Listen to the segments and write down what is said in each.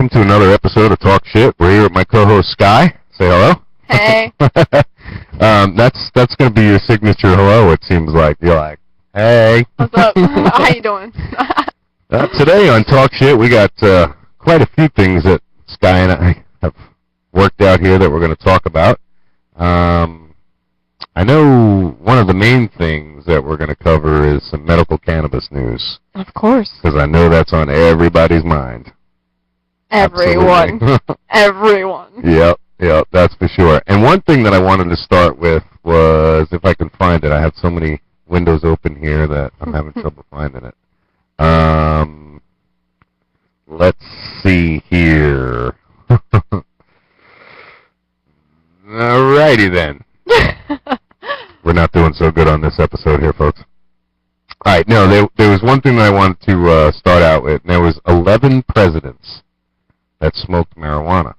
welcome to another episode of Talk Shit. We're here with my co-host Sky. Say hello. Hey. That's gonna be your signature hello. It seems like you're like, hey. What's up? How you doing? Today on Talk Shit, we got quite a few things that Sky and I have worked out here that we're going to talk about. I know one of the main things that we're going to cover is some medical cannabis news. Of course. Because I know that's on everybody's mind. Everyone. Everyone. Yep, that's for sure. And one thing that I wanted to start with was, if I can find it, I have so many windows open here that I'm having trouble finding it. Let's see here. Alrighty then. We're not doing so good on this episode here, folks. Alright, no, there was one thing that I wanted to start out with. And there was 11 presidents that smoked marijuana.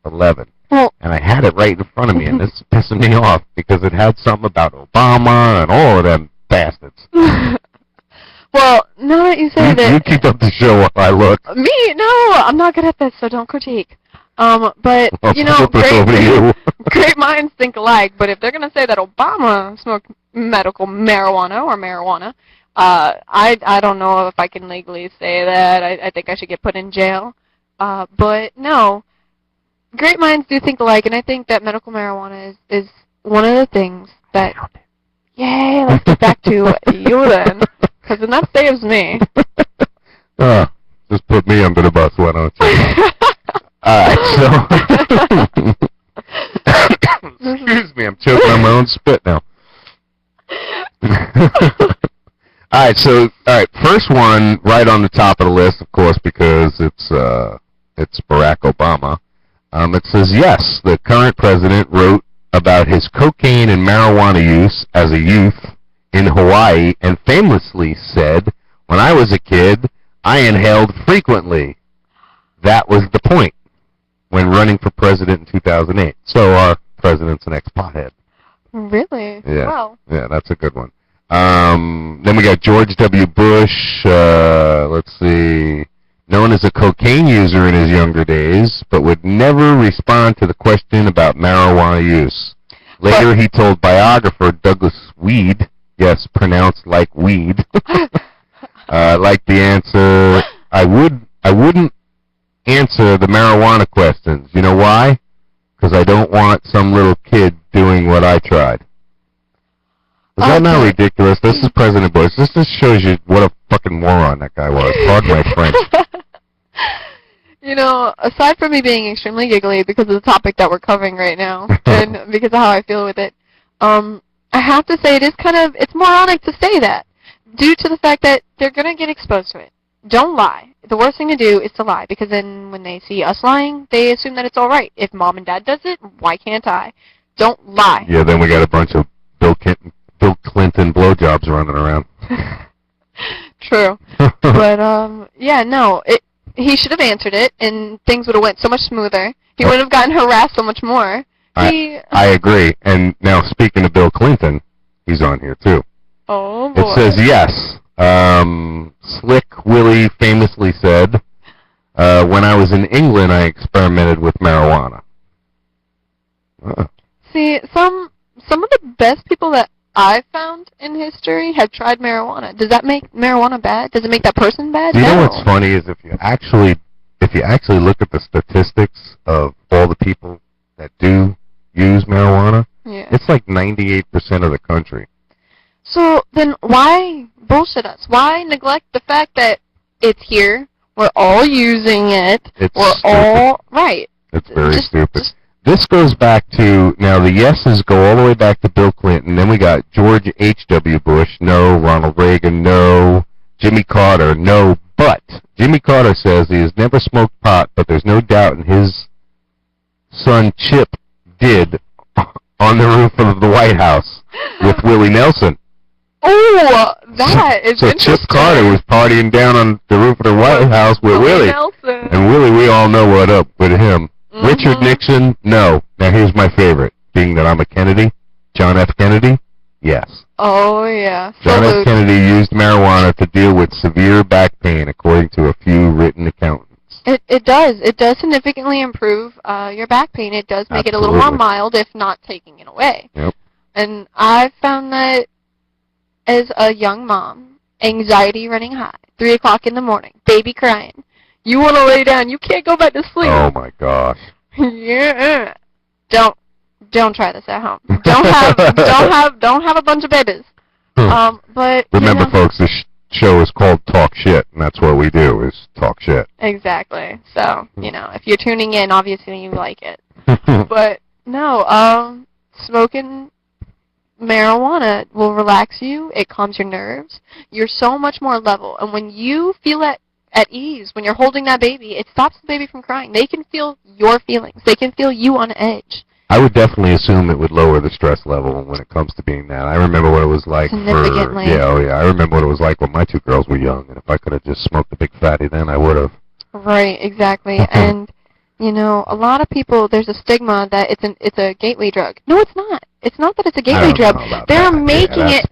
11. Well, and I had it right in front of me, and this is pissing me off because it had something about Obama and all of them bastards. Well, now that you say that... You keep up the show while I look. Me? No, I'm not good at this, so don't critique. But, you know, great minds think alike, but if they're going to say that Obama smoked medical marijuana or marijuana, I don't know if I can legally say that. I think I should get put in jail. But, no, great minds do think alike, and I think that medical marijuana is one of the things that... Yay, let's get back to you then, because then that saves me. Just put me under the bus, why don't you? Alright, so... Excuse me, I'm choking on my own spit now. Alright, first one right on the top of the list, of course, because it's Barack Obama. It says, yes, the current president wrote about his cocaine and marijuana use as a youth in Hawaii and famously said, when I was a kid, I inhaled frequently. That was the point when running for president in 2008. So our president's an ex-pothead. Really? Yeah. Wow. Yeah, that's a good one. Then we got George W. Bush, let's see, known as a cocaine user in his younger days, but would never respond to the question about marijuana use. Later, he told biographer Douglas Weed, yes, pronounced like weed, like the answer, I wouldn't answer the marijuana questions. You know why? Because I don't want some little kid doing what I tried. Is that not ridiculous? This is President Bush. This just shows you what a fucking moron that guy was. Pardon my French. You know, aside from me being extremely giggly because of the topic that we're covering right now, and because of how I feel with it, I have to say it's moronic to say that, due to the fact that they're going to get exposed to it. Don't lie. The worst thing to do is to lie, because then when they see us lying, they assume that it's all right. If mom and dad does it, why can't I? Don't lie. Yeah, then we got a bunch of Bill Clinton blowjobs running around. True. But, yeah, no, he should have answered it, and things would have went so much smoother. He would have gotten harassed so much more. I agree. And now, speaking of Bill Clinton, he's on here, too. Oh, boy. It says, yes. Slick Willie famously said, when I was in England, I experimented with marijuana. See, some of the best people that I've found in history have tried marijuana. Does that make marijuana bad? Does it make that person bad? Do you know what's funny is if you actually look at the statistics of all the people that do use marijuana, it's like 98% of the country. So then why bullshit us? Why neglect the fact that it's here, we're all using it, all right. It's very stupid. This goes back to, now the yeses go all the way back to Bill Clinton, then we got George H.W. Bush, no, Ronald Reagan, no, Jimmy Carter, no, but Jimmy Carter says he has never smoked pot, but there's no doubt in his son Chip did on the roof of the White House with Willie Nelson. Oh, that is so interesting. Chip Carter was partying down on the roof of the White House with Willie. Nelson. And Willie, we all know what up with him. Mm-hmm. Richard Nixon, no. Now here's my favorite. Being that I'm a Kennedy, John F. Kennedy, yes. Oh, yeah. John F. Kennedy used marijuana to deal with severe back pain, according to a few written accountants. It does. It does significantly improve your back pain. It does make it a little more mild, if not taking it away. Yep. And I've found that as a young mom, anxiety running high, 3 o'clock in the morning, baby crying, you want to lay down, you can't go back to sleep. Oh my gosh. Yeah. Don't try this at home. Don't have a bunch of babies. But remember, folks, this show is called Talk Shit, and that's what we do is talk shit. Exactly. So if you're tuning in, obviously you like it. But no, smoking marijuana will relax you. It calms your nerves. You're so much more level, and when you feel at ease, when you're holding that baby, it stops the baby from crying. They can feel your feelings. They can feel you on edge. I would definitely assume it would lower the stress level when it comes to being that. I remember what it was like significantly. I remember what it was like when my 2 girls were young, and if I could have just smoked a big fatty then, I would have. Right, exactly. And a lot of people, there's a stigma that it's a gateway drug. No, it's not. It's not that it's a gateway drug. They're making it.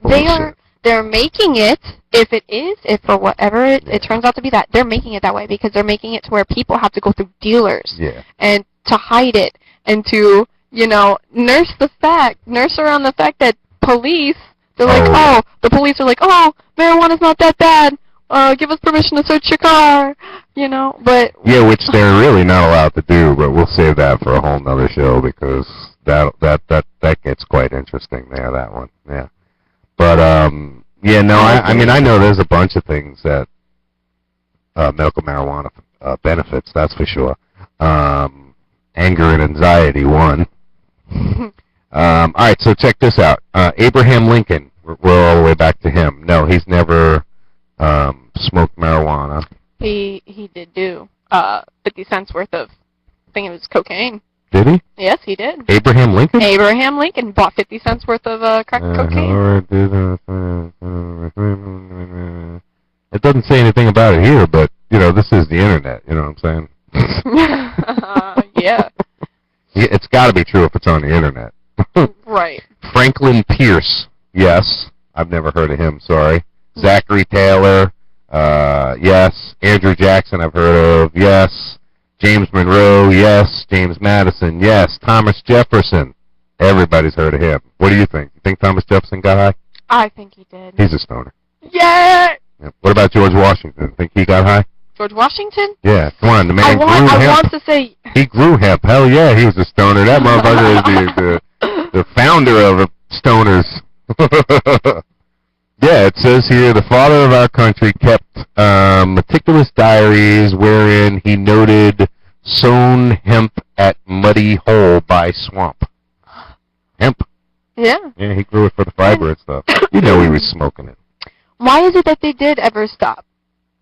They're making it. If for whatever it turns out to be that, they're making it that way because they're making it to where people have to go through dealers and to hide it and to nurse around the fact that police, they're like, the police are like, oh, marijuana's not that bad. Give us permission to search your car, but... Yeah, which they're really not allowed to do, but we'll save that for a whole nother show because that gets quite interesting there, that one, yeah. But, I mean, I know there's a bunch of things that medical marijuana benefits, that's for sure. Anger and anxiety, one. All right, so check this out. Abraham Lincoln, we're all the way back to him. No, he's never smoked marijuana. He did do 50 cents worth of, I think it was cocaine. Did he? Yes, he did. Abraham Lincoln? Abraham Lincoln bought 50 cents worth of crack cocaine. It doesn't say anything about it here, but, this is the internet, you know what I'm saying? Yeah. It's got to be true if it's on the internet. Right. Franklin Pierce, yes. I've never heard of him, sorry. Zachary Taylor, yes. Andrew Jackson, I've heard of, yes. James Monroe, yes. James Madison, yes. Thomas Jefferson, everybody's heard of him. What do you think? You think Thomas Jefferson got high? I think he did. He's a stoner. Yeah! What about George Washington? Think he got high? George Washington? Yeah, come on, the man grew hemp. I want to say... He grew hemp. Hell yeah, he was a stoner. That motherfucker is the founder of stoners. Yeah, it says here, the father of our country kept meticulous diaries wherein he noted sown hemp at muddy hole by swamp. Hemp. Yeah. Yeah, he grew it for the fiber and stuff. You know he was smoking it. Why is it that they did ever stop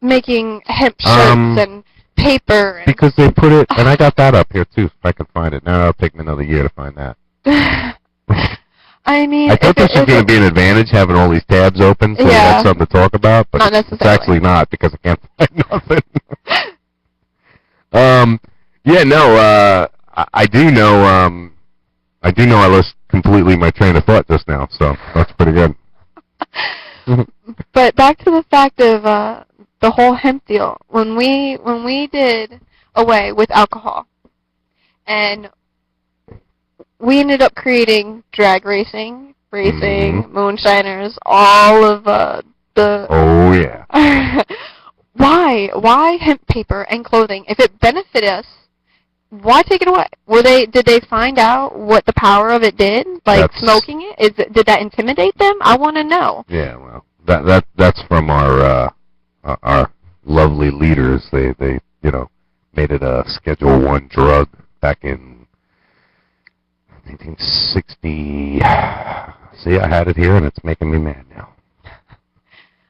making hemp shirts and paper? And because they put it, and I got that up here too, if I can find it. Now it'll take me another year to find that. I mean, I thought this was going to be an advantage, having all these tabs open, so that's something to talk about, but not necessarily. It's actually not, because I can't find nothing. I do know I lost completely my train of thought just now, so that's pretty good. But back to the fact of the whole hemp deal. When we did away with alcohol, and we ended up creating drag racing, moonshiners, all of the... Oh, yeah. Why hemp paper and clothing? If it benefited us, why take it away? Did they find out what the power of it did? Like smoking it? Did that intimidate them? I want to know. Yeah, well, that's from our lovely leaders. They made it a Schedule 1 drug back in 1960. See, I had it here, and it's making me mad now.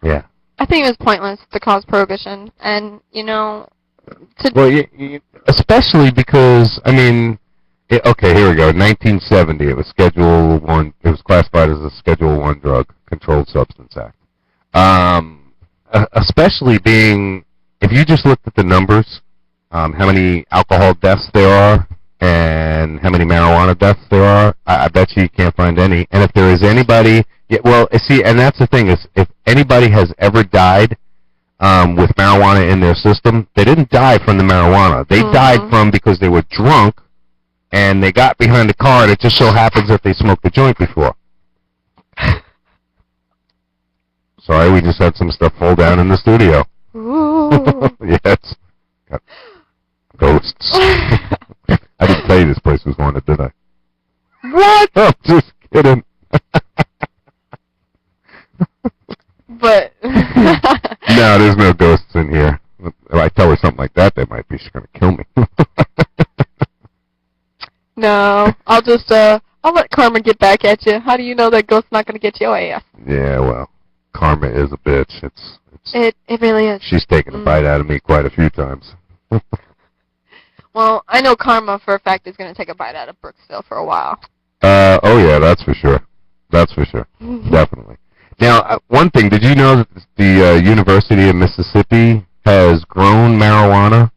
Yeah. I think it was pointless to cause prohibition, and especially because okay, here we go. 1970, it was Schedule 1. It was classified as a Schedule 1 drug, Controlled Substance Act. Especially being, if you just looked at the numbers, how many alcohol deaths there are and how many marijuana deaths there are, I bet you can't find any. And if there is anybody, and that's the thing, is if anybody has ever died with marijuana in their system, they didn't die from the marijuana. They died from because they were drunk and they got behind the car and it just so happens that they smoked a joint before. Sorry, we just had some stuff fall down in the studio. Ooh. Yes. Got ghosts. I didn't tell you this place was haunted, did I? What? I'm just kidding. But No, there's no ghosts in here. If I tell her something like that, they might be. She's gonna kill me. no, I'll just I'll let karma get back at you. How do you know that ghost's not gonna get your ass? Yeah, well, karma is a bitch. It really is. She's taken a bite out of me quite a few times. Well, I know karma for a fact is gonna take a bite out of Brooksville for a while. Oh yeah, that's for sure. That's for sure. Definitely. Now, one thing, did you know that the University of Mississippi has grown marijuana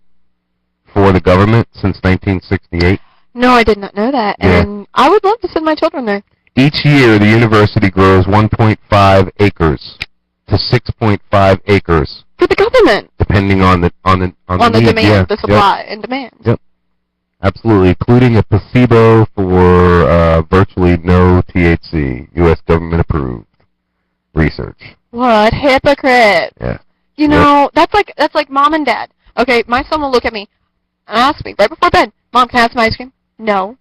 for the government since 1968? No, I did not know that, Yeah. and I would love to send my children there. Each year, the university grows 1.5 acres to 6.5 acres, For the government. depending on the need. Demand, Yeah. the supply and demand. Yep. Absolutely, including a placebo for virtually no THC, U.S. government approved research. What hypocrite! Yeah. You know, that's like mom and dad. Okay, my son will look at me and ask me right before bed, "Mom, can I have some ice cream?" No.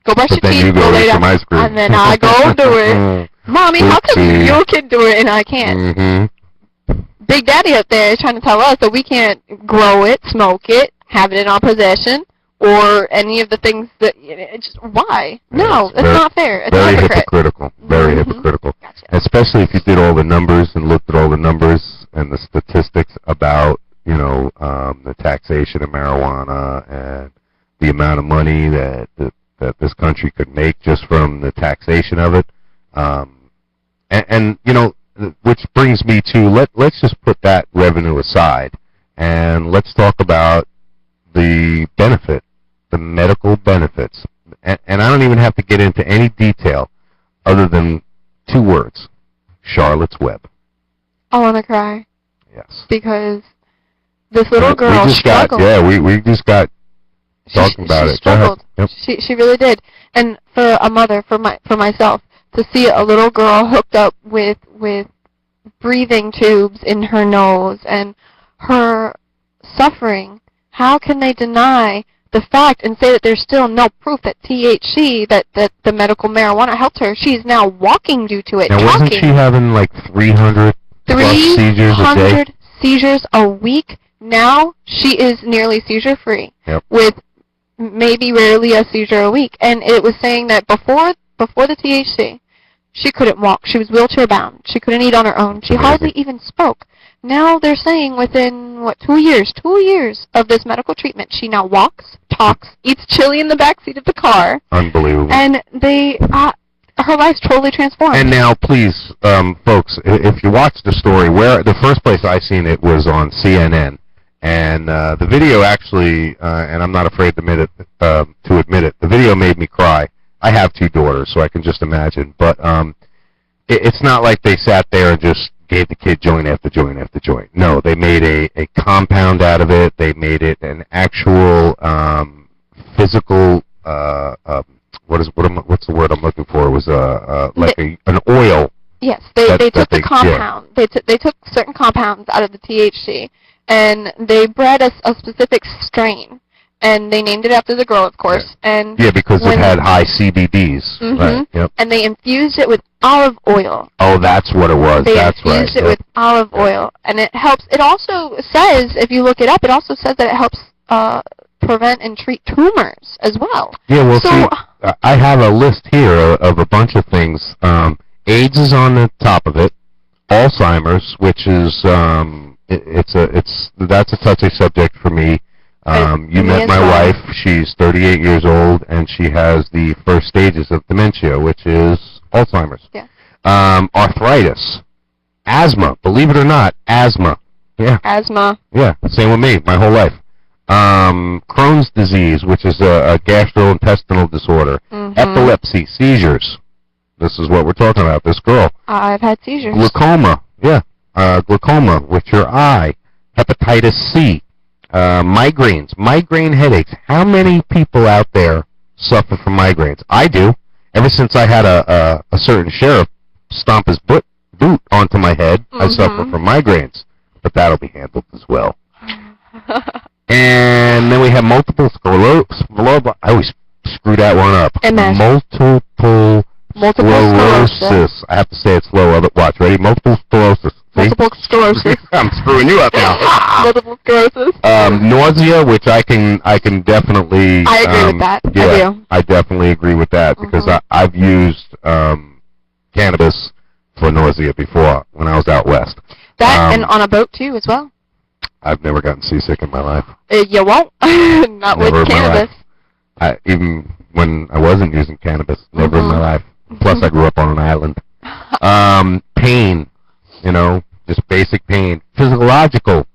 Go brush But your then teeth. you go lay eat down. some ice cream. And then I go do it. Mommy, how come Oopsie. your kid do it and I can't? Mm-hmm. Big Daddy up there is trying to tell us that we can't grow it, smoke it, have it in our possession, or any of the things that. Just why? No, it's it's very- not fair. It's Very hypocrite. hypocritical. Very Mhm. hypocritical. Gotcha. Especially if you did all the numbers and looked at all the numbers and the statistics about, the taxation of marijuana and the amount of money that this country could make just from the taxation of it. Which brings me to, let's just put that revenue aside and let's talk about the benefit, the medical benefits. And I don't even have to get into any detail other than 2 words: Charlotte's Web. I want to cry Yes. because this little girl we just struggled. we just got talking about she it. Go ahead. struggled. Yep. She really did. And for a mother, for myself, to see a little girl hooked up with breathing tubes in her nose and her suffering, how can they deny the fact and say that there's still no proof that THC, that the medical marijuana helped her? She's now walking due to it. Now, wasn't talking. she having like 300 plus seizures a day? 300 seizures a week. Now she is nearly seizure-free, Yep. with maybe rarely a seizure a week. And it was saying that before the THC, she couldn't walk. She was wheelchair-bound. She couldn't eat on her own. She Amazing. hardly even spoke. Now they're saying within, 2 years? 2 years of this medical treatment, she now walks, talks, eats chili in the backseat of the car, Unbelievable. and her life's totally transformed. And now, please, folks, if you watch the story, where the first place I seen it was on CNN, and the video actually, and I'm not afraid to admit it, the video made me cry. I have 2 daughters, so I can just imagine. But it's not like they sat there and just gave the kid joint after joint after joint. No, they made a compound out of it. They made it an actual physical. What's the word I'm looking for? It was an oil. Yes, they took the yeah. compound. They took certain compounds out of the THC, and they bred a specific strain, and they named it after the girl, of course. And Yeah, because it had high CBDs. Mhm. Right. Yep. and they infused it with olive oil. Oh, that's what it was. They That's right. infused it with olive oil, and it helps. It also says, if you look it up, it also says that it helps prevent and treat tumors as well. Yeah, well, So- see, I have a list here of a bunch of things. AIDS is on the top of it. Alzheimer's, which is that's a touchy subject for me. You me met as my well. wife. She's 38 years old, and she has the first stages of dementia, which is Alzheimer's. Yeah. Arthritis, asthma. Believe it or not, asthma. Yeah. Asthma. Yeah, same with me, my whole life. Crohn's disease, which is a gastrointestinal disorder. Mhm. Epilepsy, seizures. This is what we're talking about, this girl. I've had seizures. Glaucoma, yeah. glaucoma with your eye, hepatitis C, migraines, migraine headaches. How many people out there suffer from migraines? I do. Ever since I had a certain sheriff stomp his boot onto my head, I suffer from migraines. But that'll be handled as well. And then we have multiple sclerosis. I always screw that one up. MS. Multiple sclerosis. I have to say it slow. Watch, ready? Multiple sclerosis. See? Multiple sclerosis. I'm screwing you up now. Multiple sclerosis. Nausea, which I can definitely. I agree with that. Yeah, I do. I definitely agree with that because I've used cannabis for nausea before when I was out west. That and on a boat too, as well. I've never gotten seasick in my life. You won't. Not Never with in my life. cannabis. Even when I wasn't using cannabis, never in my life. Plus, I grew up on an island. Pain, just basic pain. Physiological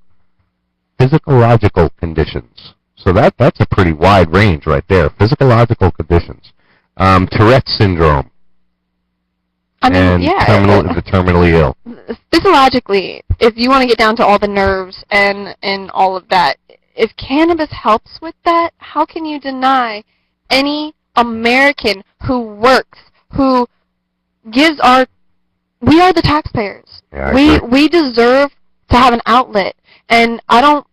conditions. So that's a pretty wide range right there. Physiological conditions. Tourette's syndrome. I mean, and yeah. the terminally ill. Physiologically, if you want to get down to all the nerves and all of that, if cannabis helps with that, how can you deny any American who works, who gives we are the taxpayers. Yeah, we deserve to have an outlet. And I've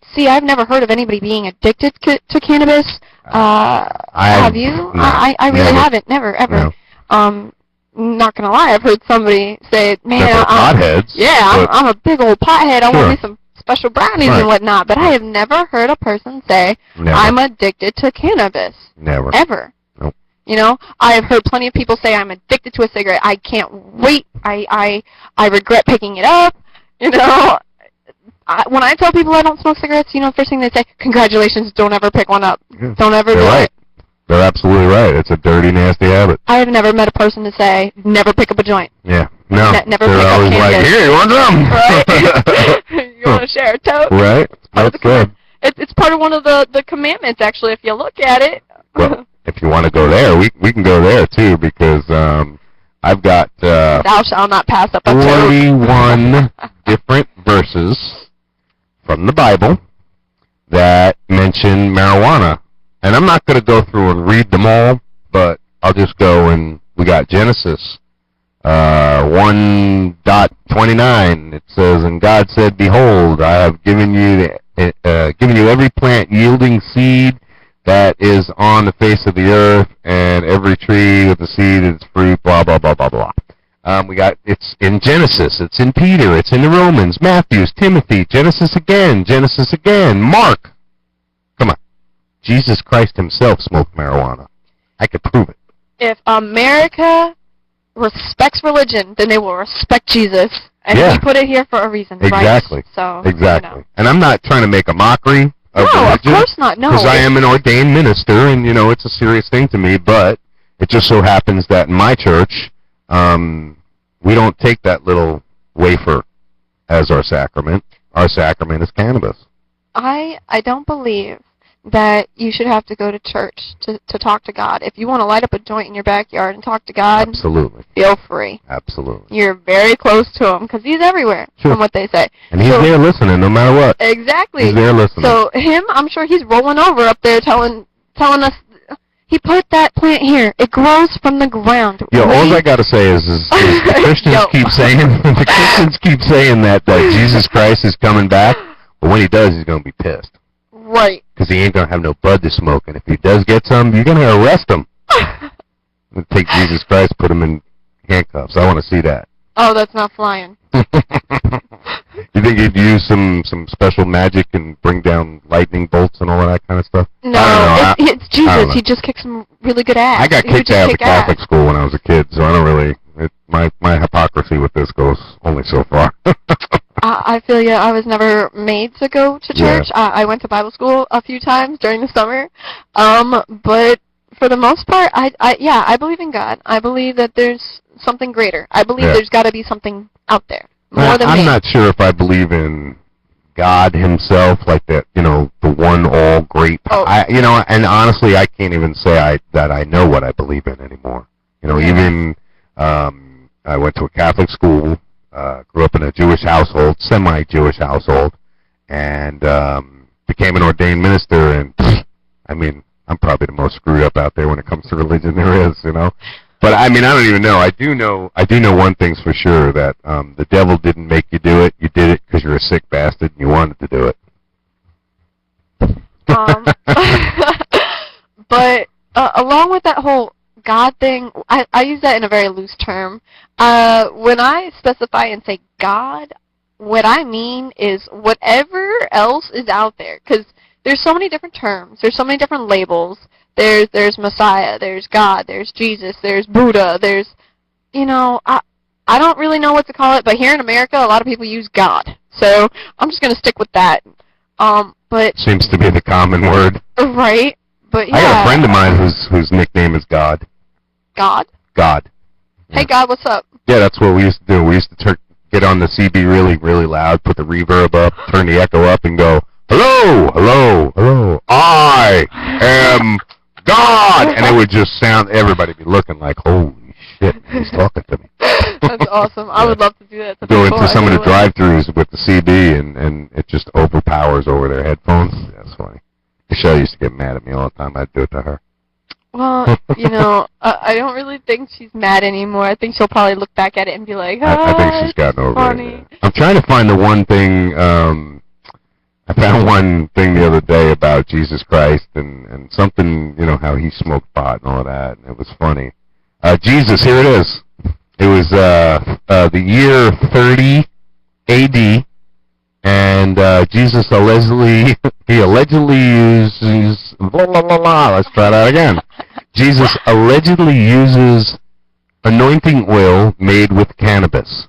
never heard of anybody being addicted to cannabis. Have you? No, I really never. haven't. Never, ever. No. Not gonna lie, I've heard somebody say, "Man, potheads." Yeah, I'm a big old pothead. I want Sure. me some special brownies and whatnot." But I have never heard a person say, Never. "I'm addicted to cannabis." Never. Ever. Nope. I have heard plenty of people say, "I'm addicted to a cigarette. I can't wait. I regret picking it up." When I tell people I don't smoke cigarettes, the first thing they say, "Congratulations, don't ever pick one up. Yeah. Don't ever do They're right. it." They're absolutely right. It's a dirty, nasty habit. I have never met a person to say, "Never pick up a joint." Yeah. No. Never They're pick up always like, cannabis. "Here, you want some?" Right? You want to share a tote? Right. Part of That's the good. It's part of one of the commandments, actually, if you look at it. Well, if you want to go there, we can go there too because I've got Thou shalt not pass up a tote. 41 different verses from the Bible that mention marijuana. And I'm not going to go through and read them all, but I'll just go and we got Genesis 1:29. It says, "And God said, Behold, I have given you every plant yielding seed that is on the face of the earth, and every tree with the seed its fruit." Blah blah blah blah blah. It's in Genesis, it's in Peter, it's in the Romans, Matthew, Timothy, Genesis again, Mark. Come on. Jesus Christ himself smoked marijuana. I could prove it. If America respects religion, then they will respect Jesus. And Yeah. he put it here for a reason, Exactly. right? So, Exactly. And I'm not trying to make a mockery of No, religion. of course not. No. Because I am an ordained minister, and, it's a serious thing to me, but it just so happens that in my church, we don't take that little wafer as our sacrament. Our sacrament is cannabis. I don't believe that you should have to go to church to talk to God. If you want to light up a joint in your backyard and talk to God, Absolutely. feel free. Absolutely. You're very close to him because he's everywhere, Sure. from what they say. And he's there listening no matter what. Exactly. He's there listening. So I'm sure he's rolling over up there telling us, he put that plant here. It grows from the ground. All I got to say is the Christians keep saying that Jesus Christ is coming back, but when he does, he's going to be pissed. Right. Because he ain't going to have no bud to smoke, and if he does get some, you're going to arrest him. Take Jesus Christ, put him in handcuffs. I want to see that. Oh, that's not flying. You think he'd use some special magic and bring down lightning bolts and all of that kind of stuff? No, I don't know. it's Jesus. He just kicks some really good ass. I got He would kicked just out of kick the Catholic ass. school when I was a kid, so I don't really. My hypocrisy with this goes only so far. I feel you. I was never made to go to church. Yeah. I went to Bible school a few times during the summer, but for the most part, I believe in God. I believe that there's something greater. I believe there's got to be something out there more than me. I'm not sure if I believe in God himself, like that, the one all great. Oh. And honestly, I can't even say that I know what I believe in anymore. Even I went to a Catholic school, grew up in a Jewish household, semi-Jewish household, and became an ordained minister. And I mean, I'm probably the most screwed up out there when it comes to religion there is, you know. But I mean, I don't even know. I do know one thing's for sure, that the devil didn't make you do it. You did it because you're a sick bastard and you wanted to do it. But along with that whole God thing, I use that in a very loose term. When I specify and say God, what I mean is whatever else is out there, because there's so many different terms, there's so many different labels. There's Messiah, there's God, there's Jesus, there's Buddha, there's, you know, I don't really know what to call it, but here in America, a lot of people use God. So I'm just gonna stick with that. But seems to be the common word. Right. But yeah. I got a friend of mine whose nickname is God. God? God. Yeah. Hey God, what's up? Yeah, that's what we used to do. We used to get on the CB really, really loud, put the reverb up, turn the echo up, and go, hello, hello, hello, I am God! And it would just sound, everybody be looking like, holy shit, he's talking to me. That's awesome. I would love to do that. Go into some of the drive-thrus with the CB, and it just overpowers over their headphones. That's funny. Michelle used to get mad at me all the time. I'd do it to her. Well, you know, I don't really think she's mad anymore. I think she'll probably look back at it and be like, I think she's gotten over funny. it. Yeah. I'm trying to find the one thing, I found one thing the other day about Jesus Christ and something, you know, how he smoked pot and all that, and it was funny. Jesus, here it is. It was the year 30 A.D., and Jesus allegedly uses blah, blah, blah, blah. Let's try that again. Jesus allegedly uses anointing oil made with cannabis.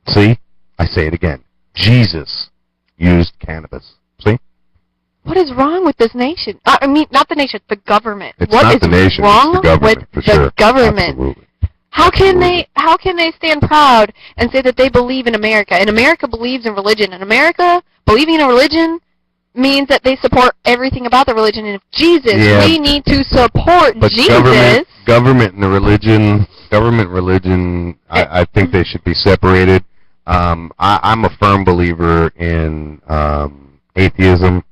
See? I say it again. Jesus used cannabis. See? What is wrong with this nation? I mean, not the nation, the government. It's what not is the nation, wrong it's the government, with for the sure. government? Absolutely. How can they stand proud and say that they believe in America? And America believes in religion. And America believing in a religion means that they support everything about the religion. And if Jesus, we need to support but Jesus. Government and the religion, I think they should be separated. I'm a firm believer in atheism,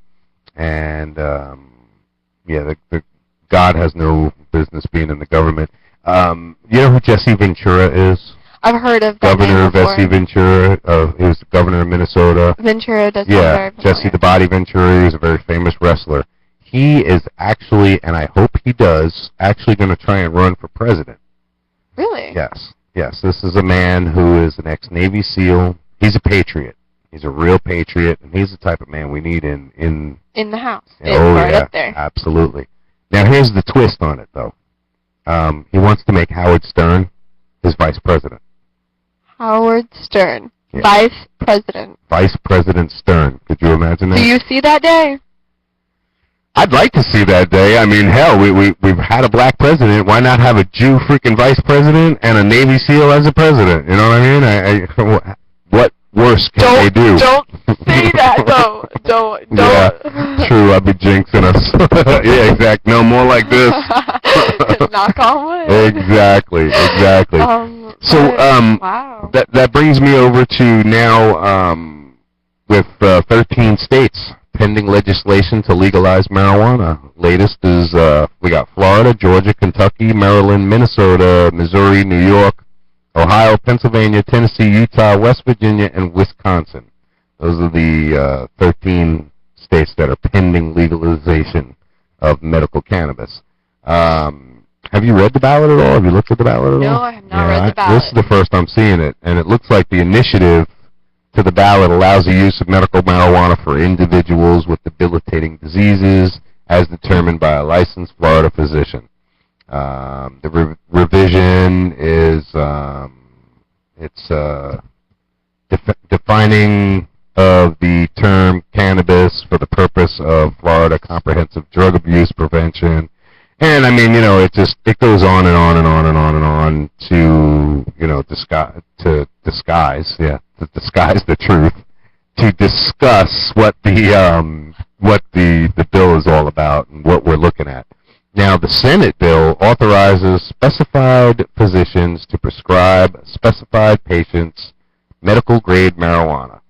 and the God has no business being in the government. You know who Jesse Ventura is? I've heard of that Governor name before. Jesse Ventura. He was the governor of Minnesota. Ventura does sound very familiar. Jesse the Body Ventura. He's a very famous wrestler. He is actually, and I hope he does, actually going to try and run for president. Really? Yes. Yes. This is a man who is an ex-Navy SEAL. He's a patriot. He's a real patriot, and he's the type of man we need in the House. Oh, right yeah, up there. Absolutely. Now, here's the twist on it, though. He wants to make Howard Stern his vice president. Howard Stern, yeah. Vice President. Vice President Stern. Could you imagine that? Do you see that day? I'd like to see that day. I mean, hell, we've had a black president. Why not have a Jew freaking vice president and a Navy SEAL as a president? You know what I mean? What worse can they do? Don't say that, though. Don't. Yeah, true. I'd be jinxing us. Yeah, exactly. No, more like this. Knock on wood. Exactly. Wow. That brings me over to now with 13 states pending legislation to legalize marijuana. Latest is we got Florida, Georgia, Kentucky, Maryland, Minnesota, Missouri, New York, Ohio, Pennsylvania, Tennessee, Utah, West Virginia, and Wisconsin. Those are the 13 states that are pending legalization of medical cannabis. Have you read the ballot at all? Have you looked at the ballot at all? No, I have not read the ballot. This is the first I'm seeing it, and it looks like the initiative to the ballot allows the use of medical marijuana for individuals with debilitating diseases as determined by a licensed Florida physician. The revision is defining of the term cannabis for the purpose of Florida Comprehensive Drug Abuse Prevention. And I mean, you know, it goes on and on and on and on and on to, you know, disguise the truth, to discuss what the bill is all about and what we're looking at. Now, the Senate bill authorizes specified physicians to prescribe specified patients Medical grade marijuana.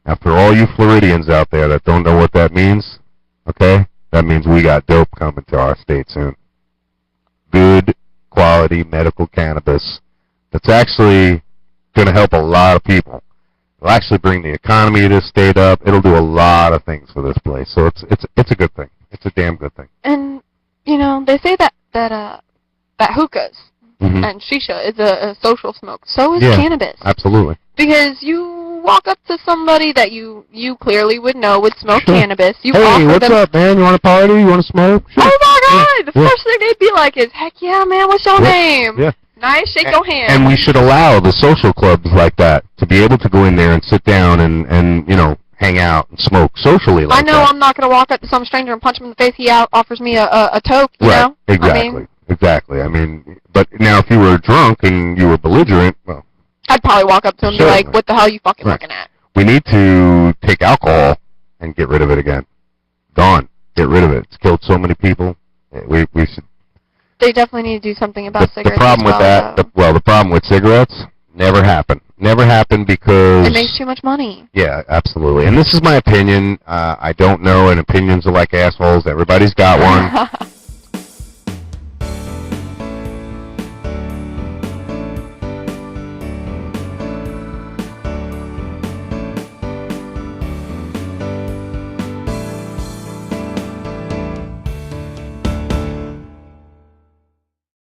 Now, for all you Floridians out there that don't know what that means, okay, that means we got dope coming to our state soon. Good quality medical cannabis that's actually going to help a lot of people. It'll actually bring the economy of this state up. It'll do a lot of things for this place. So it's a good thing. It's a damn good thing. And they say that hookahs and shisha is a social smoke. So is cannabis. Absolutely. Because you walk up to somebody that you clearly would know would smoke cannabis. You hey, offer what's them, up, man? You want to party? You want to smoke? Sure. Oh my God! The first thing they'd be like is, "Heck yeah, man! What's your name? Yeah. Nice, shake your hand." And we should allow the social clubs like that to be able to go in there and sit down and hang out and smoke socially like that. I know I'm not going to walk up to some stranger and punch him in the face. He offers me a toke, you know? Exactly. Exactly. I mean, but now if you were drunk and you were belligerent, well, I'd probably walk up to him and be like, "What the hell are you fucking looking at?" We need to take alcohol and get rid of it again. Gone. Get rid of it. It's killed so many people. We should. They definitely need to do something about cigarettes. The problem with that, the problem with cigarettes, never happened. Never happened because it makes too much money. Yeah, absolutely. And this is my opinion. I don't know, and opinions are like assholes. Everybody's got one.